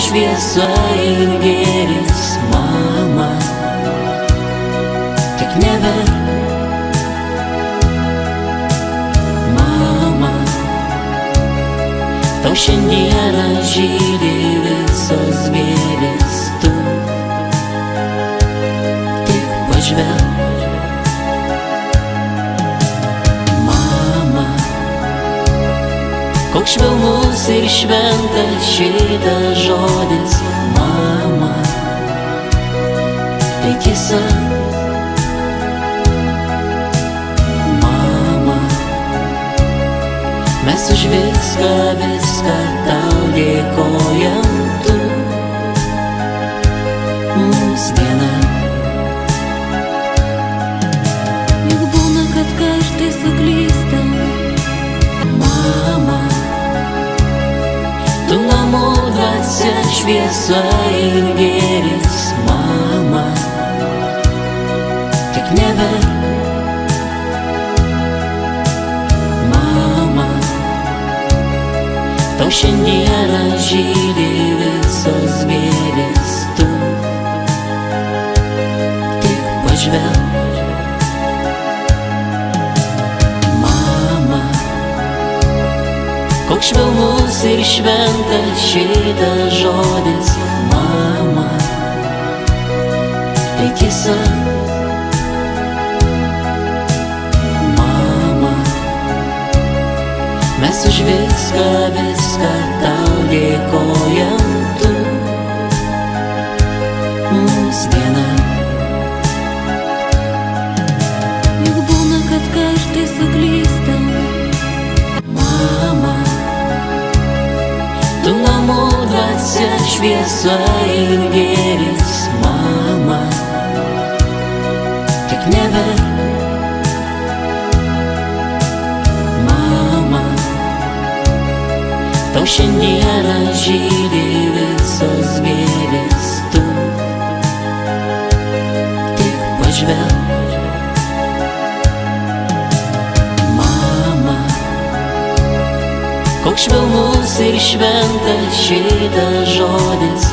šviesa ir gėris, mama, tik neverk. Mama, tau šiandieną žydi visos gėlės, tu tik pažvelk. Koks švelnus ir šventas šitas žodis, mama, tai tiesa. Mama, mes už viską tau dėkojam, tu mums viena. Juk būna, kad kartais suklystam, mama, tu namų dvasia, šviesa ir gėris, mama, tik neverk. Mama, tau šiandieną žydi visos gėlės, tu tik pažvelk. Koks švelnus ir šventas šitas žodis, mama, tai tiesa. Mama, mes už viską tau dėkojam, tu mums viena. juk būna, kad kartais suklystam, Mama, tu namų dvasia, šviesa ir gėris, mama, tik neverk. Mama, tau šiandieną žydi visos gėlės, tu tik pažvelk. Koks švelnus ir šventas šitas žodis,